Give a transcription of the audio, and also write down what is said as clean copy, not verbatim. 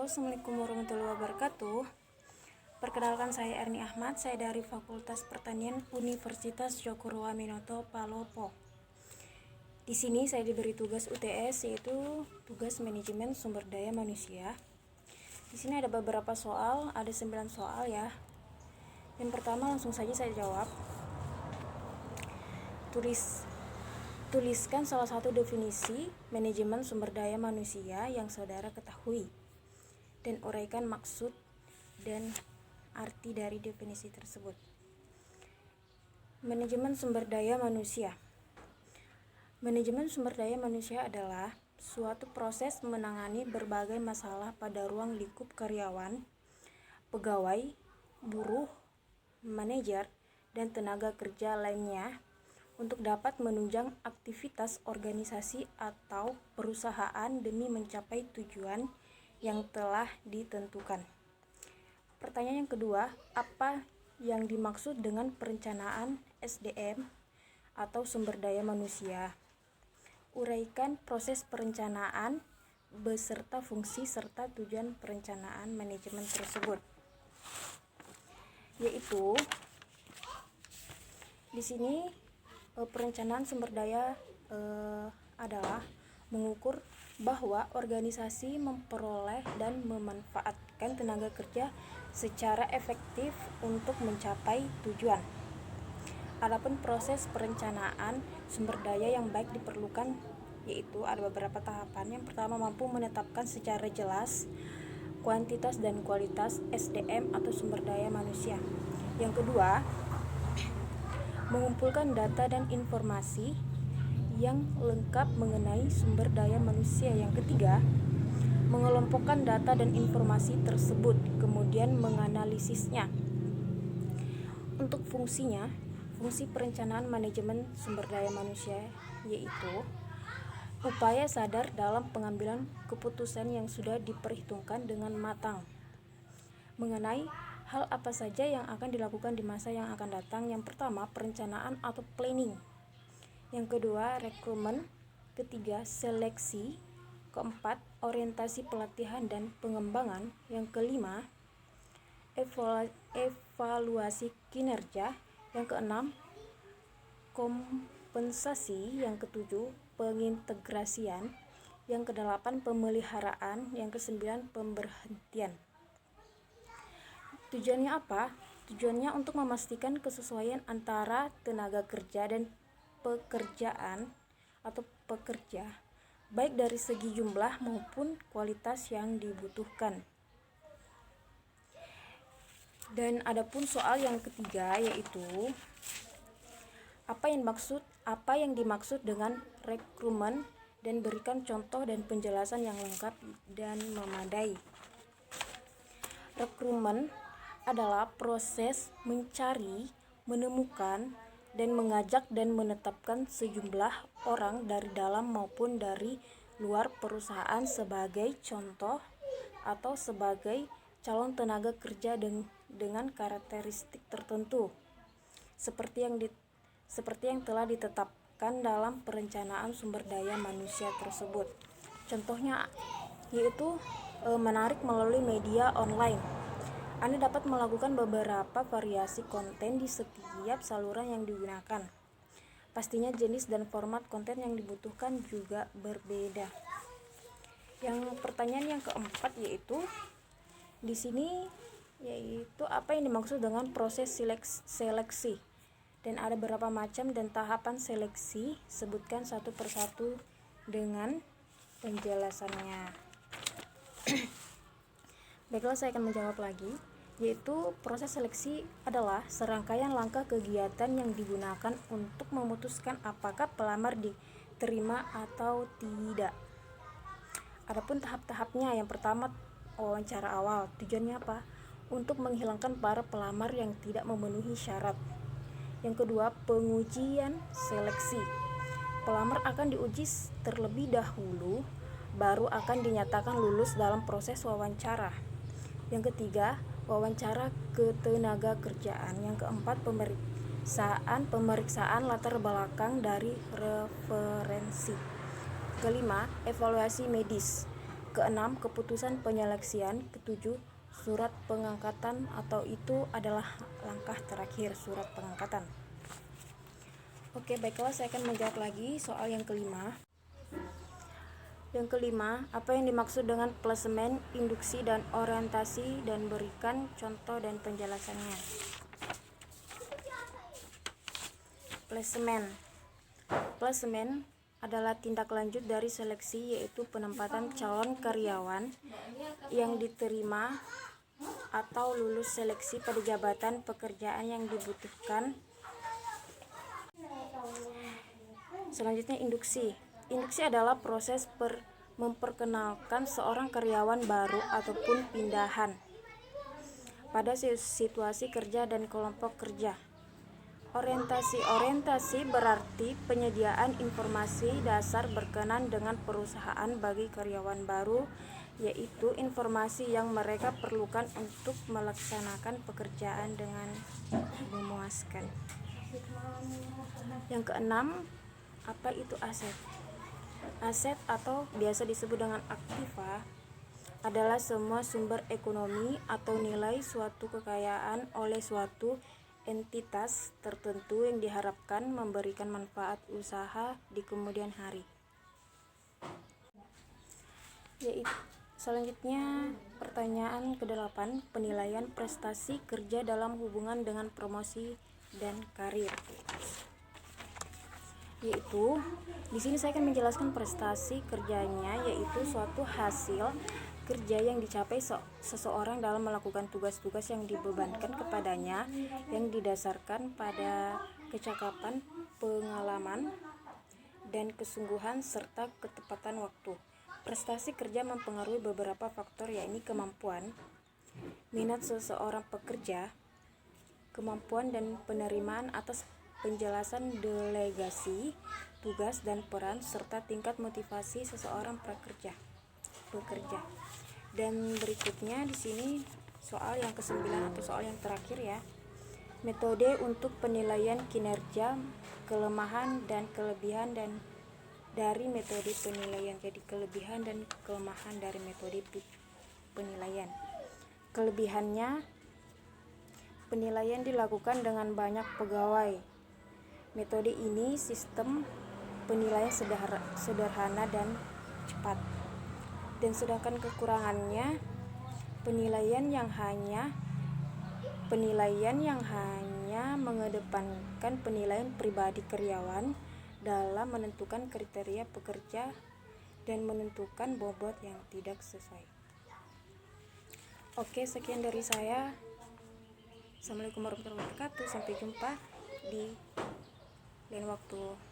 Halo, Assalamualaikum warahmatullahi wabarakatuh. Perkenalkan, saya Erni Ahmad, saya dari Fakultas Pertanian Universitas Cokro Aminoto, Palopo. Di sini saya diberi tugas UTS, yaitu tugas manajemen sumber daya manusia. Di sini ada beberapa soal, ada 9 soal ya. Yang pertama langsung saja saya jawab. Tuliskan salah satu definisi manajemen sumber daya manusia yang saudara ketahui, dan uraikan maksud dan arti dari definisi tersebut. Manajemen sumber daya manusia. Manajemen sumber daya manusia adalah suatu proses menangani berbagai masalah pada ruang lingkup karyawan, pegawai, buruh, manajer, dan tenaga kerja lainnya untuk dapat menunjang aktivitas organisasi atau perusahaan demi mencapai tujuan yang telah ditentukan. Pertanyaan yang kedua, apa yang dimaksud dengan perencanaan SDM atau sumber daya manusia? Uraikan proses perencanaan beserta fungsi serta tujuan perencanaan manajemen tersebut. Yaitu di sini perencanaan sumber daya adalah mengukur bahwa organisasi memperoleh dan memanfaatkan tenaga kerja secara efektif untuk mencapai tujuan. Adapun proses perencanaan sumber daya yang baik diperlukan, yaitu ada beberapa tahapan. Yang pertama, mampu menetapkan secara jelas kuantitas dan kualitas SDM atau sumber daya manusia. Yang kedua, mengumpulkan data dan informasi yang lengkap mengenai sumber daya manusia. Yang ketiga, mengelompokkan data dan informasi tersebut, kemudian menganalisisnya. Untuk fungsinya, fungsi perencanaan manajemen sumber daya manusia yaitu upaya sadar dalam pengambilan keputusan yang sudah diperhitungkan dengan matang mengenai hal apa saja yang akan dilakukan di masa yang akan datang. Yang pertama, perencanaan atau planning. Yang kedua, rekrutmen. Ketiga, seleksi. Keempat, orientasi pelatihan dan pengembangan. Yang kelima, evaluasi kinerja. Yang keenam, kompensasi. Yang ketujuh, pengintegrasian. Yang kedelapan, pemeliharaan. Yang kesembilan, pemberhentian. Tujuannya apa? Tujuannya untuk memastikan kesesuaian antara tenaga kerja dan pekerjaan atau pekerja, baik dari segi jumlah maupun kualitas yang dibutuhkan. Dan adapun soal yang ketiga, yaitu apa yang dimaksud dengan rekrutmen, dan berikan contoh dan penjelasan yang lengkap dan memadai. Rekrutmen adalah proses mencari, menemukan, dan mengajak dan menetapkan sejumlah orang dari dalam maupun dari luar perusahaan sebagai contoh atau sebagai calon tenaga kerja dengan karakteristik tertentu seperti yang telah ditetapkan dalam perencanaan sumber daya manusia tersebut. Contohnya yaitu menarik melalui media online. Anda dapat melakukan beberapa variasi konten di setiap saluran yang digunakan. Pastinya jenis dan format konten yang dibutuhkan juga berbeda. Yang pertanyaan yang keempat yaitu di sini yaitu apa yang dimaksud dengan proses seleksi, dan ada beberapa macam dan tahapan seleksi. Sebutkan satu persatu dengan penjelasannya. Baiklah, saya akan menjawab lagi. Yaitu proses seleksi adalah serangkaian langkah kegiatan yang digunakan untuk memutuskan apakah pelamar diterima atau tidak. Adapun tahap-tahapnya, yang pertama, wawancara awal. Tujuannya apa? Untuk menghilangkan para pelamar yang tidak memenuhi syarat. Yang kedua, pengujian seleksi. Pelamar akan diuji terlebih dahulu, baru akan dinyatakan lulus dalam proses wawancara. Yang ketiga, wawancara ketenaga kerjaan. Yang keempat, pemeriksaan latar belakang dari referensi. Kelima, evaluasi medis. Keenam, keputusan penyeleksian. Ketujuh, surat pengangkatan, atau itu adalah langkah terakhir, surat pengangkatan. Oke, baiklah, saya akan menjawab lagi soal yang kelima. Yang kelima, apa yang dimaksud dengan plasemen, induksi, dan orientasi, dan berikan contoh dan penjelasannya. Plasemen adalah tindak lanjut dari seleksi, yaitu penempatan calon karyawan yang diterima atau lulus seleksi pada jabatan pekerjaan yang dibutuhkan. Selanjutnya, induksi. Induksi adalah proses memperkenalkan seorang karyawan baru ataupun pindahan pada situasi kerja dan kelompok kerja. Orientasi berarti penyediaan informasi dasar berkenan dengan perusahaan bagi karyawan baru, yaitu informasi yang mereka perlukan untuk melaksanakan pekerjaan dengan memuaskan. Yang keenam, apa itu aset? Aset atau biasa disebut dengan aktiva adalah semua sumber ekonomi atau nilai suatu kekayaan oleh suatu entitas tertentu yang diharapkan memberikan manfaat usaha di kemudian hari. Selanjutnya, pertanyaan ke-8, penilaian prestasi kerja dalam hubungan dengan promosi dan karir. Yaitu, di sini saya akan menjelaskan prestasi kerjanya, yaitu suatu hasil kerja yang dicapai seseorang dalam melakukan tugas-tugas yang dibebankan kepadanya, yang didasarkan pada kecakapan, pengalaman, dan kesungguhan serta ketepatan waktu. Prestasi kerja mempengaruhi beberapa faktor, yakni kemampuan, minat seseorang pekerja, kemampuan dan penerimaan atas penjelasan delegasi, tugas dan peran, serta tingkat motivasi seseorang bekerja. Dan berikutnya di sini soal yang ke-9 atau soal yang terakhir ya. Metode untuk penilaian kinerja, kelemahan dan kelebihan dari metode penilaian. Jadi kelebihan dan kelemahan dari metode penilaian. Kelebihannya, penilaian dilakukan dengan banyak pegawai. Metode ini sistem penilaian sederhana dan cepat. Dan sedangkan kekurangannya, penilaian yang hanya mengedepankan penilaian pribadi karyawan dalam menentukan kriteria pekerja dan menentukan bobot yang tidak sesuai. Oke, sekian dari saya. Assalamualaikum warahmatullahi wabarakatuh. Sampai jumpa di lain waktu.